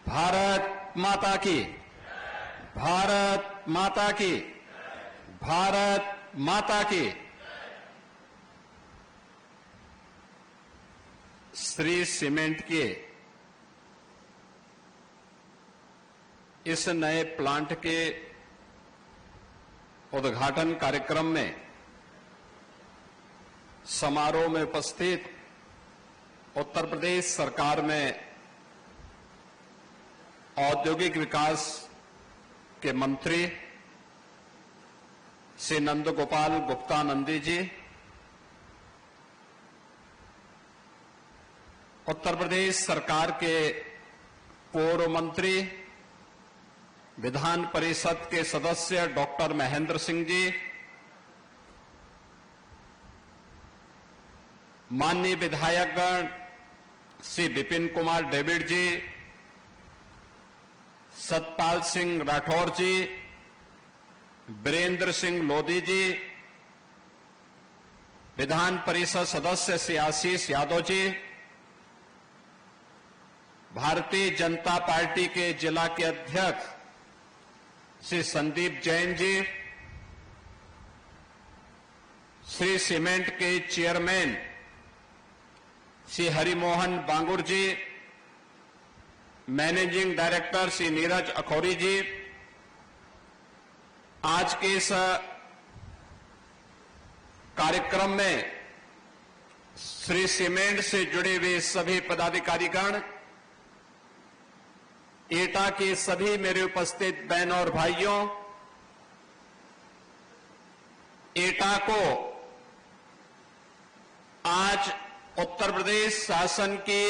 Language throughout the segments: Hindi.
भारत माता की, भारत माता की, भारत माता की। श्री सीमेंट के इस नए प्लांट के उद्घाटन कार्यक्रम में समारोह में उपस्थित उत्तर प्रदेश सरकार में औद्योगिक विकास के मंत्री श्री नंदगोपाल गुप्ता नंदी जी, उत्तर प्रदेश सरकार के पूर्व मंत्री विधान परिषद के सदस्य डॉक्टर महेंद्र सिंह जी, माननीय विधायकगण श्री विपिन कुमार डेविड जी, सतपाल सिंह राठौर जी, वीरेंद्र सिंह लोधी जी, विधान परिषद सदस्य श्री आशीष यादव जी, भारतीय जनता पार्टी के जिला के अध्यक्ष श्री संदीप जैन जी, श्री सीमेंट के चेयरमैन श्री हरिमोहन बांगुर जी, मैनेजिंग डायरेक्टर श्री नीरज अखौरी जी, आज के इस कार्यक्रम में श्री सीमेंट से जुड़े हुए सभी पदाधिकारीगण, एटा के सभी मेरे उपस्थित बहन और भाइयों, एटा को आज उत्तर प्रदेश शासन की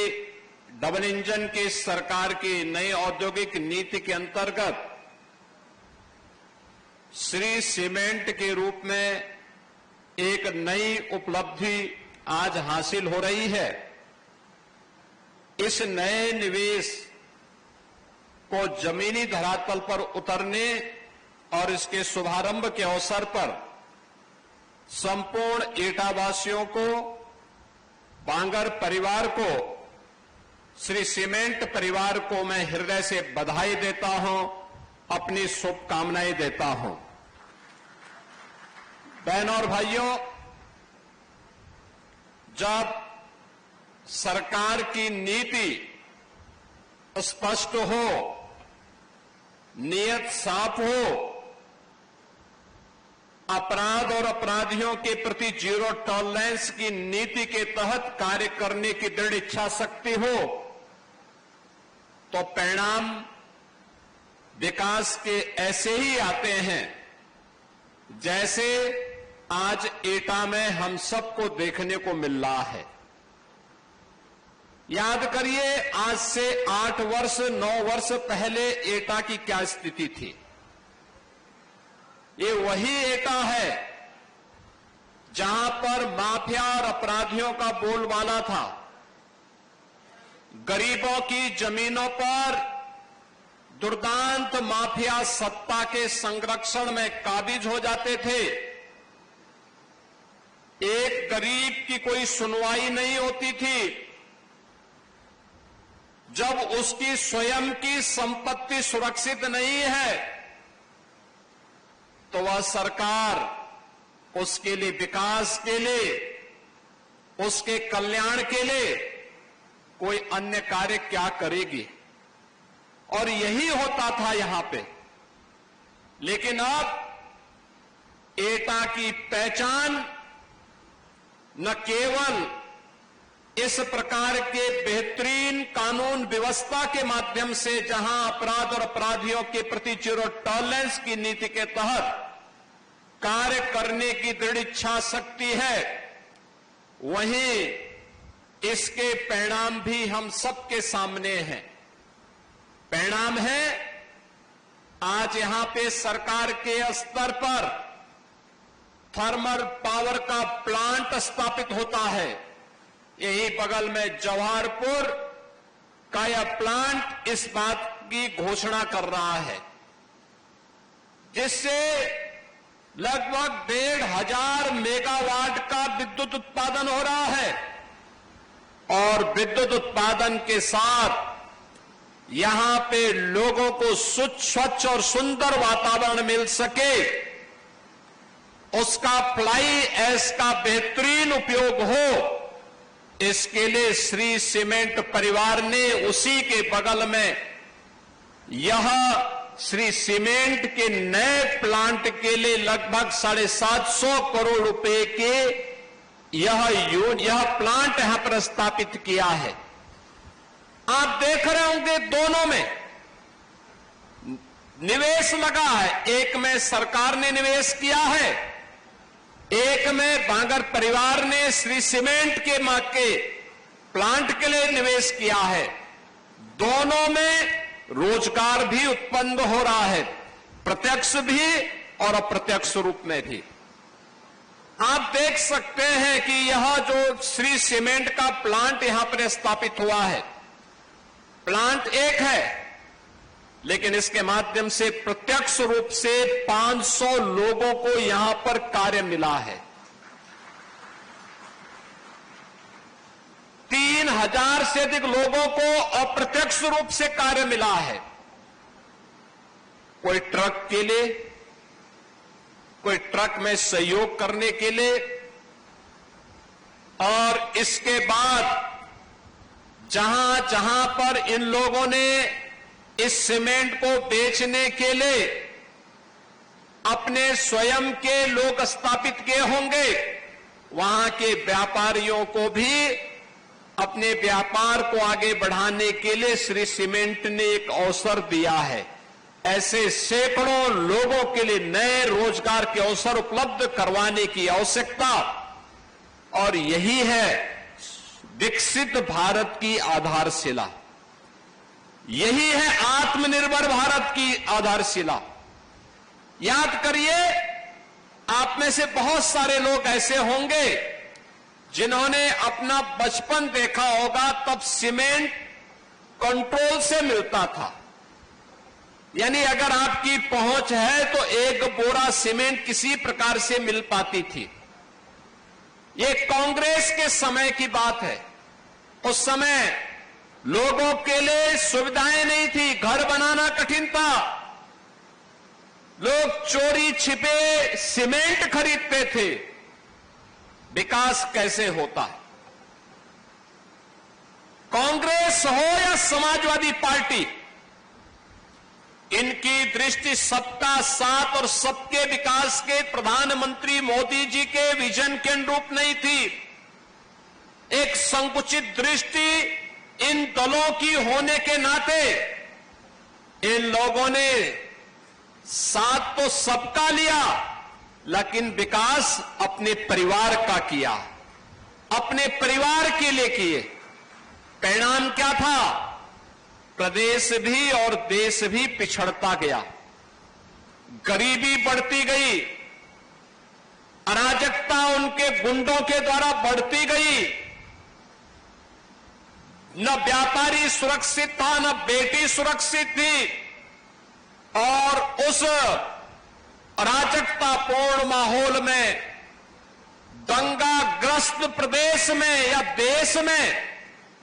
डबल इंजन की सरकार की नई औद्योगिक नीति के अंतर्गत श्री सीमेंट के रूप में एक नई उपलब्धि आज हासिल हो रही है। इस नए निवेश को जमीनी धरातल पर उतरने और इसके शुभारंभ के अवसर पर संपूर्ण एटावासियों को, बांगर परिवार को, श्री सीमेंट परिवार को मैं हृदय से बधाई देता हूं, अपनी शुभकामनाएं देता हूं। बहनों और भाइयों, जब सरकार की नीति स्पष्ट हो, नियत साफ हो, अपराध और अपराधियों के प्रति जीरो टॉलरेंस की नीति के तहत कार्य करने की दृढ़ इच्छा शक्ति हो, तो परिणाम विकास के ऐसे ही आते हैं जैसे आज एटा में हम सबको देखने को मिल रहा है। याद करिए, आज से 8 वर्ष 9 वर्ष पहले एटा की क्या स्थिति थी। ये वही एटा है जहां पर माफिया और अपराधियों का बोलबाला था। गरीबों की जमीनों पर दुर्दांत माफिया सत्ता के संरक्षण में काबिज हो जाते थे। एक गरीब की कोई सुनवाई नहीं होती थी। जब उसकी स्वयं की संपत्ति सुरक्षित नहीं है तो वह सरकार उसके लिए, विकास के लिए, उसके कल्याण के लिए कोई अन्य कार्य क्या करेगी। और यही होता था यहां पे। लेकिन अब एटा की पहचान न केवल इस प्रकार के बेहतरीन कानून व्यवस्था के माध्यम से, जहां अपराध और अपराधियों के प्रति जीरो टॉलरेंस की नीति के तहत कार्य करने की दृढ़ इच्छा शक्ति है, वहीं इसके परिणाम भी हम सबके सामने हैं। परिणाम है, आज यहां पे सरकार के स्तर पर थर्मल पावर का प्लांट स्थापित होता है। यही बगल में जवाहरपुर का यह प्लांट इस बात की घोषणा कर रहा है, जिससे लगभग 1,500 मेगावाट का विद्युत उत्पादन हो रहा है। और विद्युत उत्पादन के साथ यहां पे लोगों को स्वच्छ और सुंदर वातावरण मिल सके, उसका फ्लाई ऐश का बेहतरीन उपयोग हो, इसके लिए श्री सीमेंट परिवार ने उसी के बगल में यह श्री सीमेंट के नए प्लांट के लिए लगभग 750 करोड़ रुपए के यह प्लांट यहां पर स्थापित किया है। आप देख रहे होंगे दोनों में निवेश लगा है, एक में सरकार ने निवेश किया है, एक में बांगर परिवार ने श्री सीमेंट के मां के प्लांट के लिए निवेश किया है। दोनों में रोजगार भी उत्पन्न हो रहा है, प्रत्यक्ष भी और अप्रत्यक्ष रूप में भी। आप देख सकते हैं कि यह जो श्री सीमेंट का प्लांट यहां पर स्थापित हुआ है, प्लांट एक है, लेकिन इसके माध्यम से प्रत्यक्ष रूप से 500 लोगों को यहां पर कार्य मिला है। 3000 से अधिक लोगों को अप्रत्यक्ष रूप से कार्य मिला है। कोई ट्रक के लिए, कोई ट्रक में सहयोग करने के लिए, और इसके बाद जहां जहां पर इन लोगों ने इस सीमेंट को बेचने के लिए अपने स्वयं के लोग स्थापित किए होंगे, वहां के व्यापारियों को भी अपने व्यापार को आगे बढ़ाने के लिए श्री सीमेंट ने एक अवसर दिया है। ऐसे सैकड़ों लोगों के लिए नए रोजगार के अवसर उपलब्ध करवाने की आवश्यकता, और यही है विकसित भारत की आधारशिला, यही है आत्मनिर्भर भारत की आधारशिला। याद करिए, आप में से बहुत सारे लोग ऐसे होंगे जिन्होंने अपना बचपन देखा होगा, तब सीमेंट कंट्रोल से मिलता था। यानी अगर आपकी पहुंच है तो एक बोरा सीमेंट किसी प्रकार से मिल पाती थी। ये कांग्रेस के समय की बात है। उस समय लोगों के लिए सुविधाएं नहीं थी, घर बनाना कठिन था, लोग चोरी छिपे सीमेंट खरीदते थे। विकास कैसे होता है? कांग्रेस हो या समाजवादी पार्टी, इनकी दृष्टि सबका साथ और सबके विकास के प्रधानमंत्री मोदी जी के विजन के अनुरूप नहीं थी। एक संकुचित दृष्टि इन दलों की होने के नाते इन लोगों ने साथ तो सबका लिया, लेकिन विकास अपने परिवार का किया, अपने परिवार के लिए किए। परिणाम क्या था? प्रदेश भी और देश भी पिछड़ता गया, गरीबी बढ़ती गई, अराजकता उनके गुंडों के द्वारा बढ़ती गई, न व्यापारी सुरक्षित था, न बेटी सुरक्षित थी, और उस अराजकतापूर्ण माहौल में, दंगाग्रस्त प्रदेश में या देश में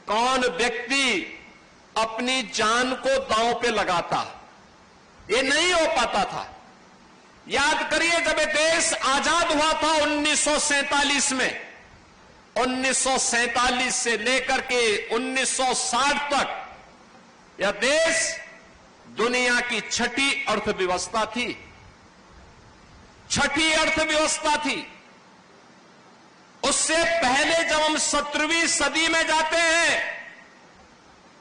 कौन व्यक्ति अपनी जान को दांव पे लगाता? ये नहीं हो पाता था। याद करिए, जब ये देश आजाद हुआ था 1947 में, 1947 से लेकर के 1960 तक यह देश दुनिया की छठी अर्थव्यवस्था थी, छठी अर्थव्यवस्था थी। उससे पहले जब हम 17वीं सदी में जाते हैं,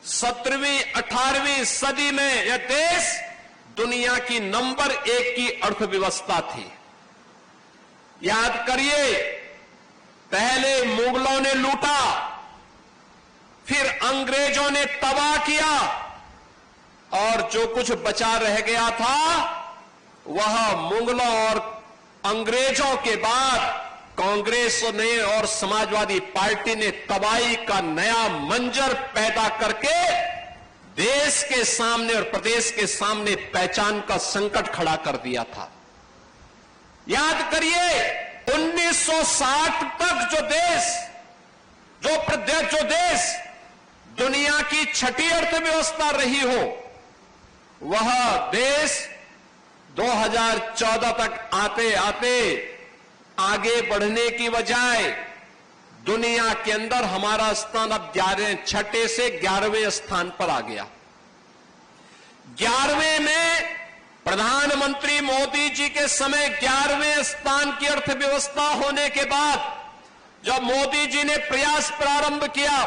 17वीं 18वीं सदी में यह देश दुनिया की नंबर 1 की अर्थव्यवस्था थी। याद करिए, पहले मुगलों ने लूटा, फिर अंग्रेजों ने तबाह किया, और जो कुछ बचा रह गया था वह मुगलों और अंग्रेजों के बाद कांग्रेस ने और समाजवादी पार्टी ने तबाही का नया मंजर पैदा करके देश के सामने और प्रदेश के सामने पहचान का संकट खड़ा कर दिया था। याद करिए, 1960 तक जो देश दुनिया की छठी अर्थव्यवस्था रही हो, वह देश 2014 तक आते आते आगे बढ़ने की बजाय दुनिया के अंदर हमारा स्थान अब 6 से 11वें स्थान पर आ गया। 11वें में प्रधानमंत्री मोदी जी के समय 11वें स्थान की अर्थव्यवस्था होने के बाद जब मोदी जी ने प्रयास प्रारंभ किया,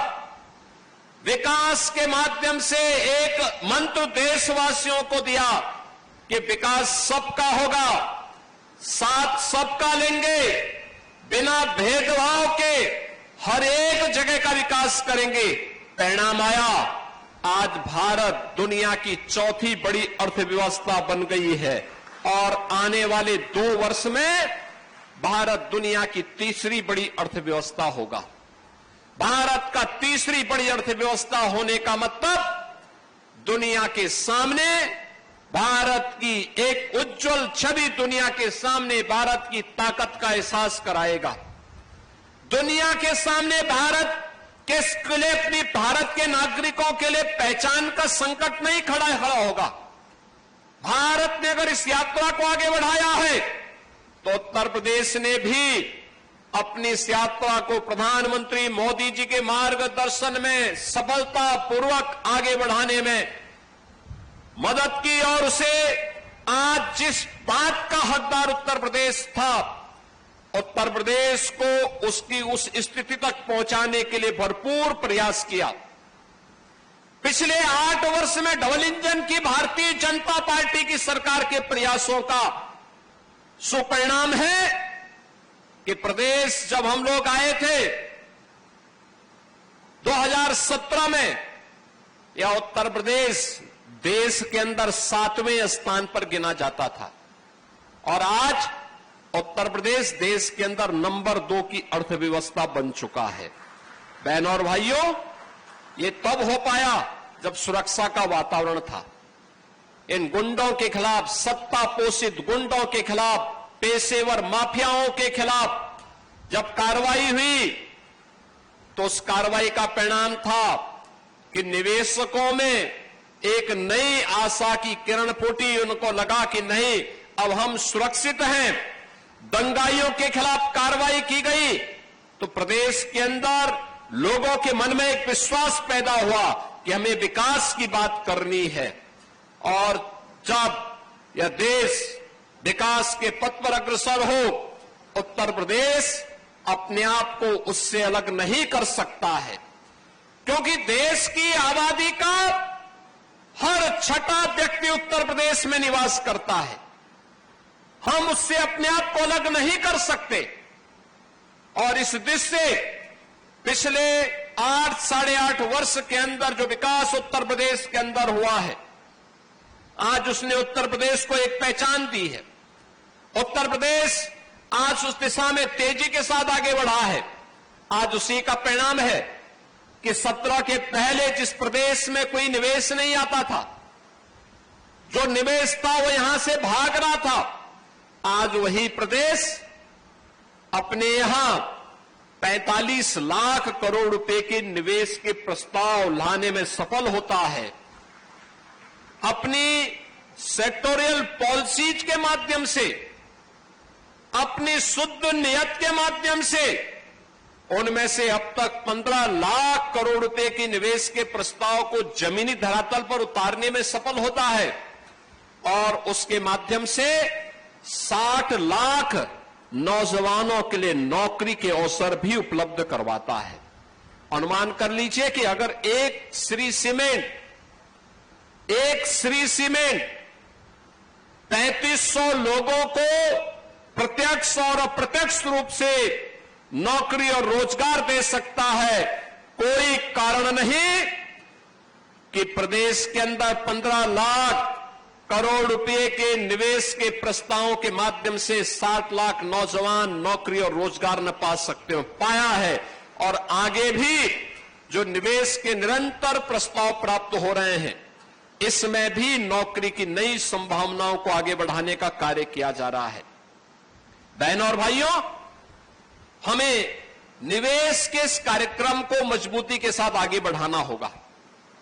विकास के माध्यम से एक मंत्र देशवासियों को दिया कि विकास सबका होगा, साथ सबका लेंगे, बिना भेदभाव के हर एक जगह का विकास करेंगे। परिणाम आया, आज भारत दुनिया की चौथी बड़ी अर्थव्यवस्था बन गई है और आने वाले 2 वर्ष में भारत दुनिया की तीसरी बड़ी अर्थव्यवस्था होगा। भारत का तीसरी बड़ी अर्थव्यवस्था होने का मतलब दुनिया के सामने भारत की एक उज्जवल छवि दुनिया के सामने भारत की ताकत का एहसास कराएगा। दुनिया के सामने भारत के लिए अपनी भारत के नागरिकों के लिए पहचान का संकट नहीं खड़ा होगा। भारत ने अगर इस यात्रा को आगे बढ़ाया है तो उत्तर प्रदेश ने भी अपनी इस यात्रा को प्रधानमंत्री मोदी जी के मार्गदर्शन में सफलतापूर्वक आगे बढ़ाने में मदद की और उसे आज जिस बात का हकदार उत्तर प्रदेश था, उत्तर प्रदेश को उसकी उस स्थिति तक पहुंचाने के लिए भरपूर प्रयास किया। पिछले 8 वर्ष में डबल इंजन की भारतीय जनता पार्टी की सरकार के प्रयासों का सुपरिणाम है कि प्रदेश जब हम लोग आए थे 2017 में, यह उत्तर प्रदेश देश के अंदर 7वें स्थान पर गिना जाता था और आज उत्तर प्रदेश देश के अंदर नंबर 2 की अर्थव्यवस्था बन चुका है। बहनों और भाइयों, ये तब हो पाया जब सुरक्षा का वातावरण था। इन गुंडों के खिलाफ, सत्ता पोषित गुंडों के खिलाफ, पेशेवर माफियाओं के खिलाफ जब कार्रवाई हुई तो उस कार्रवाई का परिणाम था कि निवेशकों में एक नई आशा की किरण फूटी। उनको लगा कि नहीं, अब हम सुरक्षित हैं। दंगाइयों के खिलाफ कार्रवाई की गई तो प्रदेश के अंदर लोगों के मन में एक विश्वास पैदा हुआ कि हमें विकास की बात करनी है। और जब यह देश विकास के पथ पर अग्रसर हो, उत्तर प्रदेश अपने आप को उससे अलग नहीं कर सकता है, क्योंकि देश की आबादी का हर 6ठा व्यक्ति उत्तर प्रदेश में निवास करता है। हम उससे अपने आप को अलग नहीं कर सकते और इस दृष्टि से पिछले 8 साढ़े 8 वर्ष के अंदर जो विकास उत्तर प्रदेश के अंदर हुआ है, आज उसने उत्तर प्रदेश को एक पहचान दी है। उत्तर प्रदेश आज उस दिशा में तेजी के साथ आगे बढ़ा है। आज उसी का परिणाम है कि 17 के पहले जिस प्रदेश में कोई निवेश नहीं आता था, जो निवेश था वो यहां से भाग रहा था, आज वही प्रदेश अपने यहां 45 लाख करोड़ रुपए के निवेश के प्रस्ताव लाने में सफल होता है। अपनी सेक्टोरियल पॉलिसीज के माध्यम से, अपनी शुद्ध नियत के माध्यम से उनमें से अब तक 15 लाख करोड़ रुपए के निवेश के प्रस्ताव को जमीनी धरातल पर उतारने में सफल होता है और उसके माध्यम से 60 लाख नौजवानों के लिए नौकरी के अवसर भी उपलब्ध करवाता है। अनुमान कर लीजिए कि अगर एक श्री सीमेंट 3500 लोगों को प्रत्यक्ष और अप्रत्यक्ष रूप से नौकरी और रोजगार दे सकता है, कोई कारण नहीं कि प्रदेश के अंदर 15 लाख करोड़ रुपए के निवेश के प्रस्तावों के माध्यम से 60 लाख नौजवान नौकरी और रोजगार न पा सकते हो। पाया है और आगे भी जो निवेश के निरंतर प्रस्ताव प्राप्त हो रहे हैं, इसमें भी नौकरी की नई संभावनाओं को आगे बढ़ाने का कार्य किया जा रहा है। बहनों और भाइयों, हमें निवेश के इस कार्यक्रम को मजबूती के साथ आगे बढ़ाना होगा।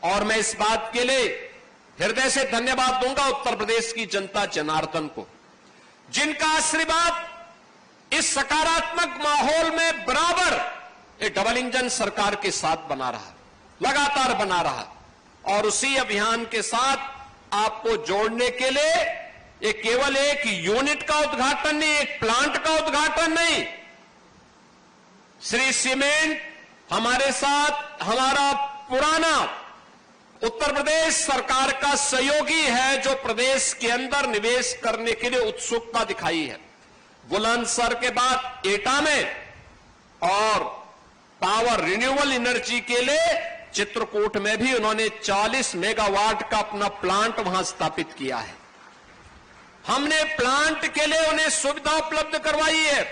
और मैं इस बात के लिए हृदय से धन्यवाद दूंगा उत्तर प्रदेश की जनता जनार्दन को, जिनका आशीर्वाद इस सकारात्मक माहौल में बराबर एक डबल इंजन सरकार के साथ बना रहा, लगातार बना रहा। और उसी अभियान के साथ आपको जोड़ने के लिए ये केवल एक यूनिट का उद्घाटन नहीं, एक प्लांट का उद्घाटन नहीं, श्री सीमेंट हमारे साथ हमारा पुराना उत्तर प्रदेश सरकार का सहयोगी है, जो प्रदेश के अंदर निवेश करने के लिए उत्सुकता दिखाई है। बुलंदशहर के बाद एटा में और पावर रिन्यूएबल एनर्जी के लिए चित्रकूट में भी उन्होंने 40 मेगावाट का अपना प्लांट वहां स्थापित किया है। हमने प्लांट के लिए उन्हें सुविधा उपलब्ध करवाई है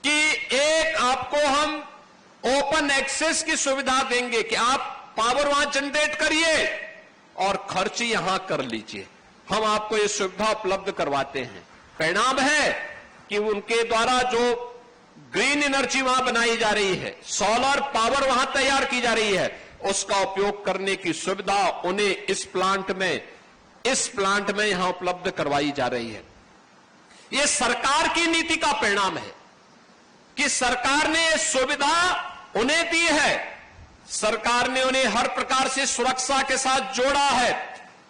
कि एक आपको हम ओपन एक्सेस की सुविधा देंगे कि आप पावर वहां जनरेट करिए और खर्च यहां कर लीजिए, हम आपको ये सुविधा उपलब्ध करवाते हैं। परिणाम है कि उनके द्वारा जो ग्रीन एनर्जी वहां बनाई जा रही है, सोलर पावर वहां तैयार की जा रही है, उसका उपयोग करने की सुविधा उन्हें इस प्लांट में यहां उपलब्ध करवाई जा रही है। यह सरकार की नीति का परिणाम है कि सरकार ने यह सुविधा उन्हें दी है, सरकार ने उन्हें हर प्रकार से सुरक्षा के साथ जोड़ा है।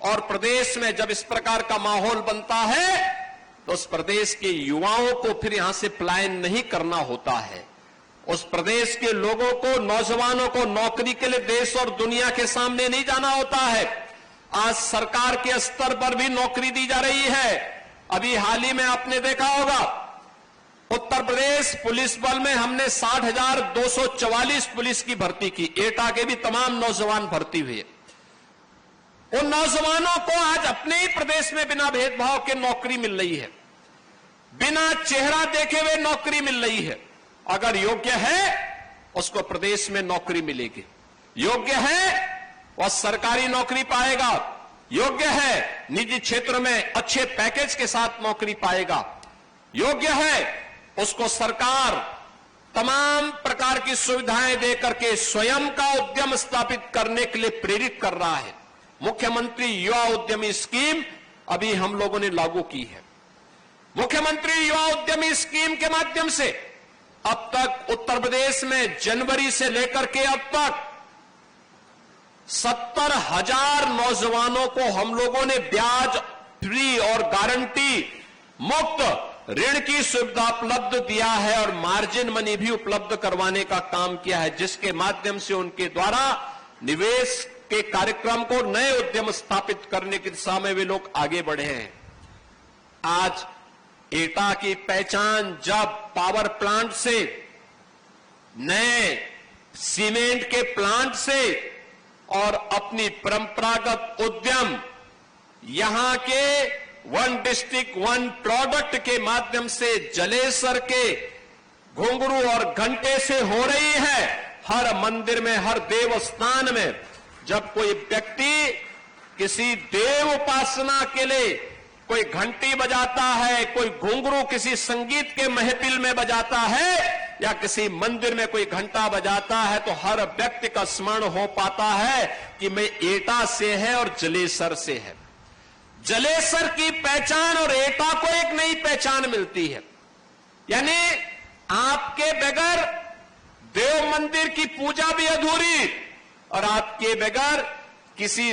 और प्रदेश में जब इस प्रकार का माहौल बनता है तो उस प्रदेश के युवाओं को फिर यहां से पलायन नहीं करना होता है। उस प्रदेश के लोगों को, नौजवानों को नौकरी के लिए देश और दुनिया के सामने नहीं जाना होता है। आज सरकार के स्तर पर भी नौकरी दी जा रही है। अभी हाल ही में आपने देखा होगा उत्तर प्रदेश पुलिस बल में हमने 60,244 पुलिस की भर्ती की। एटा के भी तमाम नौजवान भर्ती हुए। उन नौजवानों को आज अपने ही प्रदेश में बिना भेदभाव के नौकरी मिल रही है, बिना चेहरा देखे हुए नौकरी मिल रही है। अगर योग्य है उसको प्रदेश में नौकरी मिलेगी, योग्य है वह सरकारी नौकरी पाएगा, योग्य है निजी क्षेत्र में अच्छे पैकेज के साथ नौकरी पाएगा, योग्य है उसको सरकार तमाम प्रकार की सुविधाएं देकर के स्वयं का उद्यम स्थापित करने के लिए प्रेरित कर रहा है। मुख्यमंत्री युवा उद्यमी स्कीम अभी हम लोगों ने लागू की है। मुख्यमंत्री युवा उद्यमी स्कीम के माध्यम से अब तक उत्तर प्रदेश में जनवरी से लेकर के अब तक 70,000 नौजवानों को हम लोगों ने ब्याज फ्री और गारंटी मुक्त ऋण की सुविधा उपलब्ध दिया है और मार्जिन मनी भी उपलब्ध करवाने का काम किया है, जिसके माध्यम से उनके द्वारा निवेश के कार्यक्रम को, नए उद्यम स्थापित करने की दिशा में वे लोग आगे बढ़े हैं। आज एटा की पहचान जब पावर प्लांट से, नए सीमेंट के प्लांट से और अपनी परंपरागत उद्यम यहां के वन डिस्ट्रिक्ट वन प्रोडक्ट के माध्यम से जलेसर के घुंघरू और घंटे से हो रही है। हर मंदिर में, हर देव स्थान में जब कोई व्यक्ति किसी देव उपासना के लिए कोई घंटी बजाता है, कोई घुंघरू किसी संगीत के महफिल में बजाता है या किसी मंदिर में कोई घंटा बजाता है, तो हर व्यक्ति का स्मरण हो पाता है कि मैं एटा से है और जलेसर से है। जलेसर की पहचान और एटा को एक नई पहचान मिलती है। यानी आपके बगैर देव मंदिर की पूजा भी अधूरी और आपके बगैर किसी